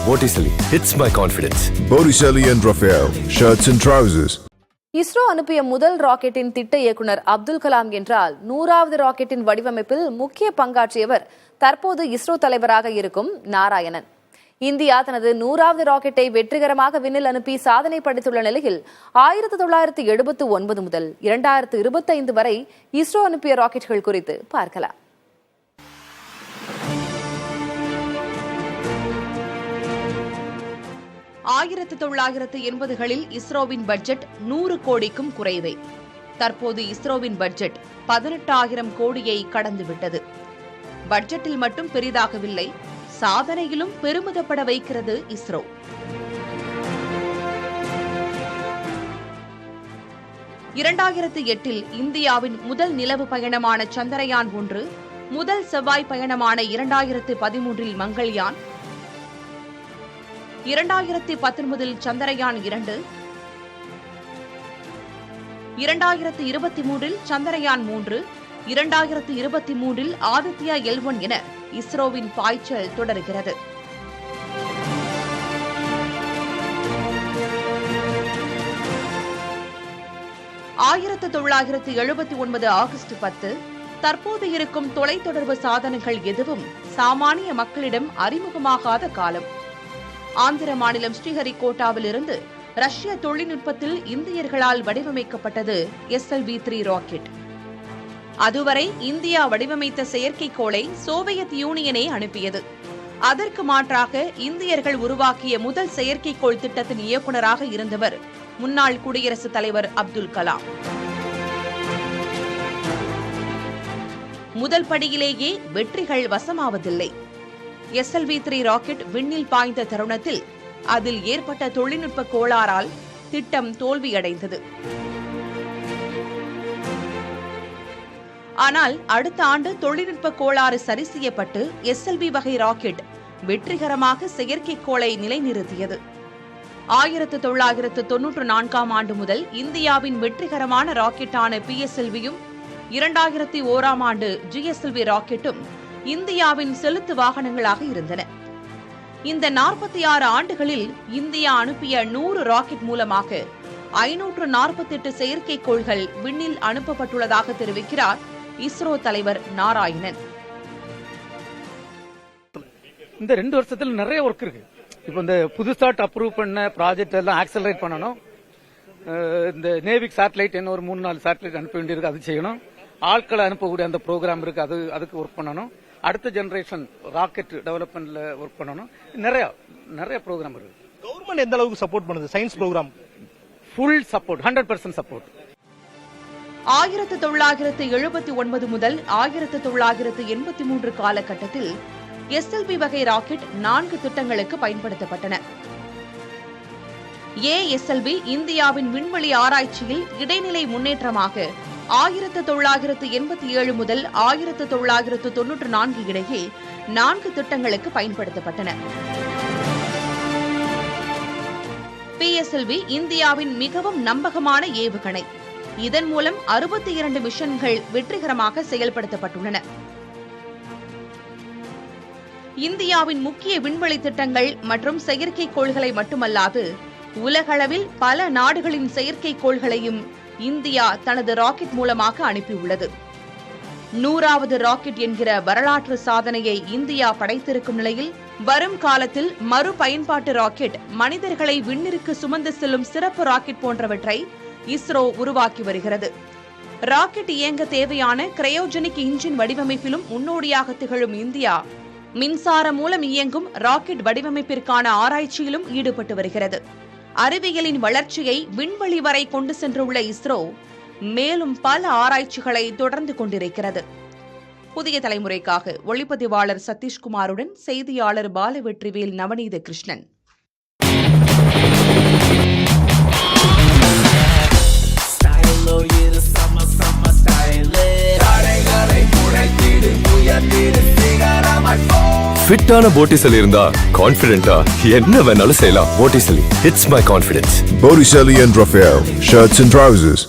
Botticelli, it's my confidence. Botticelli and Raphael, shirts and trousers. ISRO அனுப்பிய முதல் ராக்கெட்டின் திட்ட இயக்குனர் அப்துல் கலாம் என்றால் 100வது ராக்கெட்டின் வடிவமைப்பில் முக்கிய பங்காற்றியவர் தற்போது இஸ்ரோ தலைவராக இருக்கும் நாராயணன். இந்தியா தனது 100வது ராக்கெட்டை வெற்றிகரமாக விண்ணில் அனுப்பி சாதனை படைத்துள்ள நிலையில் 1979 முதல் 2025 வரை இஸ்ரோ அனுப்பிய ராக்கெட்டுகள் குறித்து பார்க்கலாம். ஆயிரத்து 1980களில் இஸ்ரோவின் பட்ஜெட் 100 கோடிக்கும் குறைவே. தற்போது இஸ்ரோவின் பட்ஜெட் 18,000 கோடியை கடந்துவிட்டது. பட்ஜெட்டில் மட்டும் பெரிதாகவில்லை, சாதனையிலும் பெருமிதப்பட வைக்கிறது இஸ்ரோ. (2008) இந்தியாவின் முதல் நிலவு பயணமான சந்திரயான் 1, முதல் செவ்வாய் பயணமான 2013 மங்கள்யான், 2019 சந்திரயான் 2, 2023 சந்திரயான் 3, 2023 ஆதித்யா L1 என இஸ்ரோவின் பாய்ச்சல் தொடர்கிறது. ஆயிரத்து 1979 ஆகஸ்ட் 10 தற்போது இருக்கும் தொலைத்தொடர்பு சாதனங்கள் எதுவும் சாமானிய மக்களிடம் அறிமுகமாகாத காலம். ஆந்திர மாநிலம் ஸ்ரீஹரிகோட்டாவிலிருந்து ரஷ்ய தொழில்நுட்பத்தில் இந்தியர்களால் வடிவமைக்கப்பட்டது SLV-3 ராக்கெட். அதுவரை இந்தியா வடிவமைத்த செயற்கைக்கோளை சோவியத் யூனியனே அனுப்பியது. அதற்கு மாற்றாக இந்தியர்கள் உருவாக்கிய முதல் செயற்கைக்கோள் திட்டத்தின் இயக்குநராக இருந்தவர் முன்னாள் குடியரசுத் தலைவர் அப்துல் கலாம். முதல் படியிலேயே வெற்றிகள் வசமாவதில்லை. SLV-3 ராக்கெட் விண்ணில் பாய்ந்த தருணத்தில் அதில் ஏற்பட்ட தொழில்நுட்ப கோளாறால் திட்டம் தோல்வியடைந்தது. ஆனால் அடுத்த ஆண்டு தொழில்நுட்ப கோளாறு சரி செய்யப்பட்டு SLV வகை ராக்கெட் வெற்றிகரமாக செயற்கைக்கோளை நிலைநிறுத்தியது. 1994 ஆண்டு முதல் இந்தியாவின் வெற்றிகரமான ராக்கெட்டான PSLV-யும் 2001 ஆண்டு GSLV ராக்கெட்டும் இந்தியாவின் செலுத்து வாகனங்களாக இருந்தன. இந்த 46 ஆண்டுகளில் இந்தியா அனுப்பிய 100 ராக்கெட் மூலமாக 548 செயற்கைக்கோள்கள் விண்ணில் அனுப்பப்பட்டுள்ளதாக தெரிவிக்கிறார் இஸ்ரோ தலைவர் நாராயணன். இந்த 2 வருஷத்துல நிறைய ஒர்க் இருக்கு. இப்போ இந்த புதுசா அப்ரூவ் பண்ண ப்ராஜெக்ட் எல்லாம் ஆக்சலரேட் பண்ணணும். இந்த நேவிக் சேட்டலைட் என்ன ஒரு 3-4 சேட்டலைட் அனுப்ப வேண்டியிருக்கு, அது செய்யணும். ஆட்களை அனுப்பக்கூடிய அந்த ப்ரோக்ராம் இருக்கு, அதுக்கு ஒர்க் பண்ணணும். அடுத்த ஜெனரேஷன் ராக்கெட் டெவலப்மெண்ட்ல ஒர்க் பண்ணணும். நிறைய ப்ரோக்ராம் இருக்கு. கவர்மெண்ட் எந்த அளவுக்கு சப்போர்ட் பண்ணுது science programme? Full support, 100% support. 1979 முதல் 1983 காலகட்டத்தில் SLV வகை ராக்கெட் 4 திட்டங்களுக்கு பயன்படுத்தப்பட்டன. ASLV இந்தியாவின் விண்வெளி ஆராய்ச்சியில் இடைநிலை முன்னேற்றமாக 1987 முதல் 1994 இடையே 4 திட்டங்களுக்கு பயன்படுத்தப்பட்டன. PSLV இந்தியாவின் மிகவும் நம்பகமான ஏவுகணை. இதன் மூலம் 62 மிஷன்கள் வெற்றிகரமாக செயல்படுத்தப்பட்டுள்ளன. இந்தியாவின் முக்கிய விண்வெளி திட்டங்கள் மற்றும் செயற்கைக்கோள்களை மட்டுமல்லாது உலகளவில் பல நாடுகளின் செயற்கைக்கோள்களையும் இந்தியா தனது ராக்கெட் மூலமாக அனுப்பியுள்ளது. 100வது ராக்கெட் என்கிற வரலாற்று சாதனையை இந்தியா படைத்திருக்கும் நிலையில் வரும் காலத்தில் மறுபயன்பாட்டு ராக்கெட், மனிதர்களை விண்ணிற்கு சுமந்து செல்லும் சிறப்பு ராக்கெட் போன்றவற்றை இஸ்ரோ உருவாக்கி வருகிறது. ராக்கெட் இயங்க தேவையான கிரையோஜெனிக் இன்ஜின் வடிவமைப்பிலும் முன்னோடியாக திகழும் இந்தியா மின்சாரம் மூலம் இயங்கும் ராக்கெட் வடிவமைப்பிற்கான ஆராய்ச்சியிலும் ஈடுபட்டு வருகிறது. அறிவியலின் வளர்ச்சியை விண்வெளி வரை கொண்டு சென்றுள்ள இஸ்ரோ மேலும் பல ஆராய்ச்சிகளை தொடர்ந்து கொண்டிருக்கிறது. புதிய தலைமுறைக்காக ஒளிப்பதிவாளர் சதீஷ்குமாருடன் செய்தியாளர் பாலவெற்றிவேல், நவநீத கிருஷ்ணன். ஃபிட்டான Botticelli இருந்தா கான்ஃபிடென்ட்டா என்ன வேணாலும் செய்யலாம். Botticelli, it's my confidence. Botticelli and Raphael, shirts and trousers.